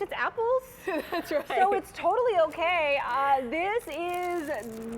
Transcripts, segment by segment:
it's apples. That's right. So it's totally okay. This is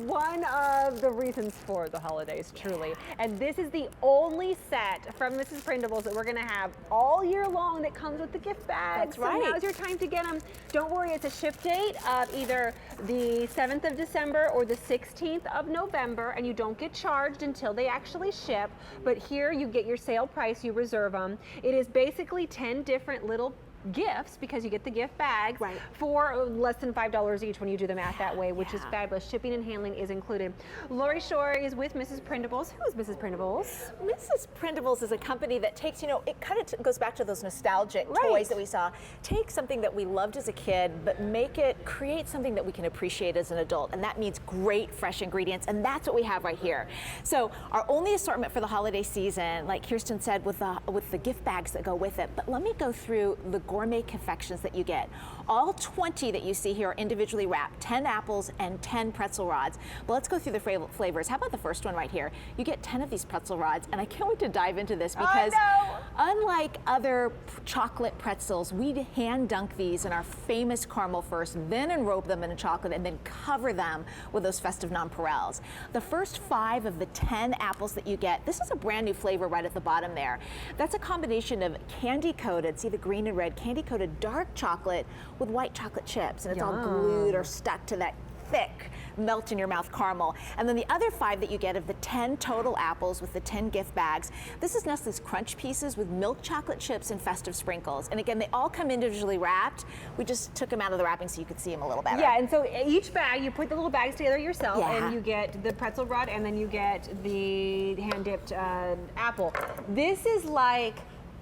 one of the reasons for the holidays, truly. And this is the only set from Mrs.Prindable's that we're gonna have all year long that comes with the gift bags. That's right. So now's your time to get them. Don't worry, it's a ship date of either the 7th of December or the 16th of November, and you don't get charged until they actually ship. But here you get your sale price, you reserve them. It is basically 10 different little gifts, because you get the gift bags for less than $5 each when you do the math that way, which is fabulous. Shipping and handling is included. Lori Shore is with Mrs.Prindable's. Who is Mrs.Prindable's? Mrs.Prindable's is a company that takes, you know, it kind of goes back to those nostalgic toys that we saw. Take something that we loved as a kid, but create something that we can appreciate as an adult, and that means great fresh ingredients, and that's what we have right here. So our only assortment for the holiday season, like Kerstin said, with the gift bags that go with it. But let me go through the gourmet confections that you get. All 20 that you see here are individually wrapped, 10 apples and 10 pretzel rods. But let's go through the flavors. How about the first one right here? You get 10 of these pretzel rods, and I can't wait to dive into this because unlike other chocolate pretzels, we hand dunk these in our famous caramel first, then enrobe them in chocolate, and then cover them with those festive nonpareils. The first 5 of the 10 apples that you get, this is a brand new flavor right at the bottom there. That's a combination of candy-coated, see the green and red, candy-coated dark chocolate with white chocolate chips, and it's all glued or stuck to that thick melt in your mouth caramel. And then the other 5 that you get of the 10 total apples with the 10 gift bags, this is Nestle's Crunch Pieces with milk chocolate chips and festive sprinkles. And again, they all come individually wrapped. We just took them out of the wrapping so you could see them a little better. Yeah, and so each bag, you put the little bags together yourself, and you get the pretzel rod, and then you get the hand-dipped apple. This is like,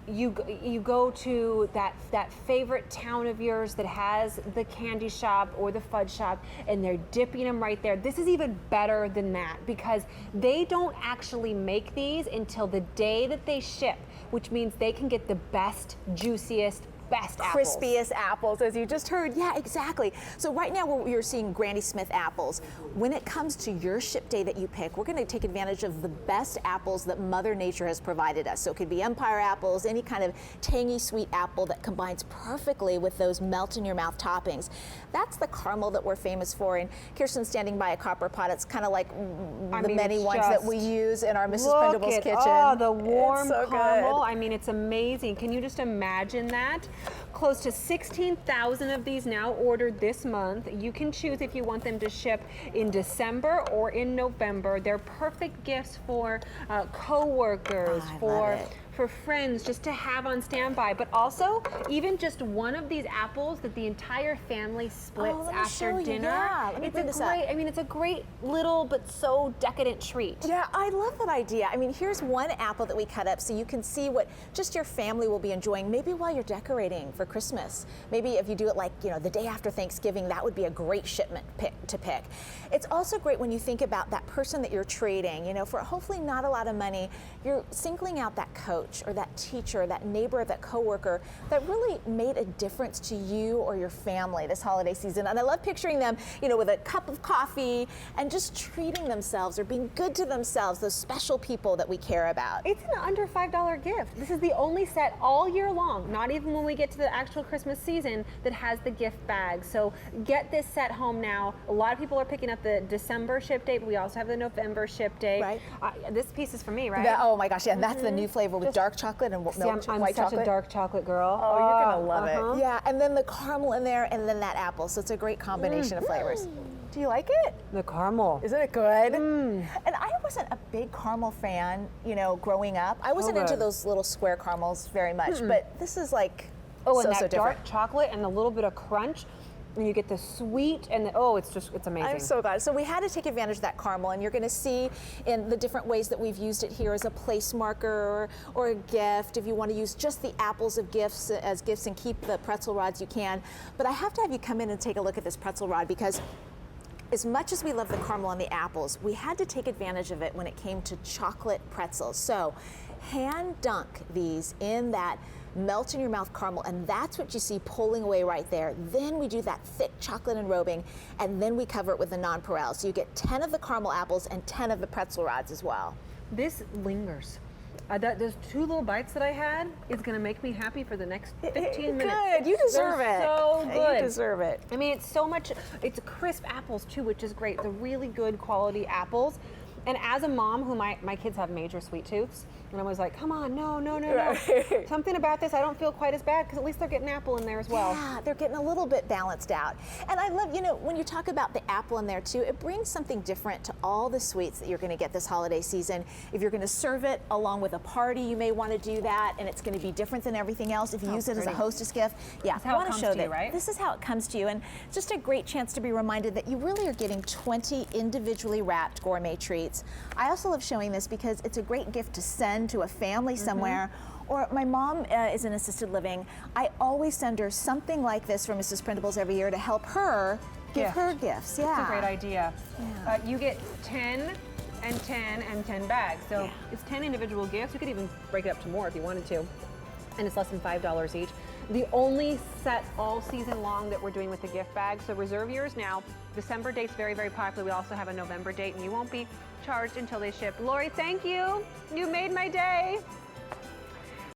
you go to that favorite town of yours that has the candy shop or the fudge shop, and they're dipping them right there. This is even better than that, because they don't actually make these until the day that they ship, which means they can get the best, juiciest, best apples. Crispiest apples, as you just heard. Yeah, exactly. So right now we're seeing Granny Smith apples. When it comes to your ship day that you pick, we're going to take advantage of the best apples that Mother Nature has provided us. So it could be Empire apples, any kind of tangy sweet apple that combines perfectly with those melt in your mouth toppings. That's the caramel that we're famous for. And Kerstin's standing by a copper pot. It's kind of like the many ones that we use in our Mrs.Prindable's kitchen. Oh, the warm so caramel. good. I mean, it's amazing. Can you just imagine that? Close to 16,000 of these now ordered this month. You can choose if you want them to ship in December or in November. They're perfect gifts for co-workers, for friends, just to have on standby. But also, even just one of these apples that the entire family splits after dinner. Yeah, let me bring this up. I mean, it's a great little but so decadent treat. Yeah, I love that idea. I mean, here's one apple that we cut up so you can see what just your family will be enjoying, maybe while you're decorating for Christmas. Maybe if you do it like, you know, the day after Thanksgiving, that would be a great shipment to pick. It's also great when you think about that person that you're treating, you know, for hopefully not a lot of money, you're singling out that coach or that teacher, that neighbor, that coworker that really made a difference to you or your family this holiday season. And I love picturing them, you know, with a cup of coffee and just treating themselves or being good to themselves, those special people that we care about. It's an under $5 gift. This is the only set all year long, not even when we get to the actual Christmas season, that has the gift bag. So get this set home now. A lot of people are picking up the December ship date, but we also have the November ship date. Right. This piece is for me, right? Oh my gosh, yeah, and that's the new flavor with dark chocolate and milk I'm white such chocolate. a dark chocolate girl. Oh, you're gonna love it. Yeah, and then the caramel in there, and then that apple. So it's a great combination of flavors. Do you like it? The caramel. Isn't it good? And I wasn't a big caramel fan, you know, growing up. I wasn't into those little square caramels very much, but this is like and that so different. dark chocolate and a little bit of crunch. And you get the sweet and the, it's amazing. I'm so glad. So we had to take advantage of that caramel, and you're going to see in the different ways that we've used it here as a place marker or a gift. If you want to use just the apples of gifts as gifts and keep the pretzel rods, you can. But I have to have you come in and take a look at this pretzel rod, because as much as we love the caramel and the apples, we had to take advantage of it when it came to chocolate pretzels. So hand dunk these in that melt in your mouth caramel, and that's what you see pulling away right there. Then we do that thick chocolate enrobing, and then we cover it with the nonpareil. So you get 10 of the caramel apples and 10 of the pretzel rods as well. This lingers. Those 2 little bites that I had is going to make me happy for the next 15 minutes. Good, you deserve it. So good. You deserve it. I mean, it's crisp apples too, which is great. The really good quality apples. And as a mom who my kids have major sweet tooths, and I was like, come on, no. Something about this, I don't feel quite as bad because at least they're getting apple in there as well. Yeah, they're getting a little bit balanced out. And I love, when you talk about the apple in there too, it brings something different to all the sweets that you're going to get this holiday season. If you're going to serve it along with a party, you may want to do that, and it's going to be different than everything else. If you use it as a hostess gift, yeah, I want to show that right? This is how it comes to you, and just a great chance to be reminded that you really are getting 20 individually wrapped gourmet treats. I also love showing this because it's a great gift to send to a family somewhere. Or my mom is in assisted living. I always send her something like this from Mrs.Prindable's every year to help her give her gifts. Yeah, that's a great idea. Yeah. You get 10 and 10 and 10 bags. So it's 10 individual gifts. You could even break it up to more if you wanted to. And it's less than $5 each. The only set all season long that we're doing with the gift bag. So reserve yours now. December date's very, very popular. We also have a November date, and you won't be charged until they ship. Lori, thank you. You made my day.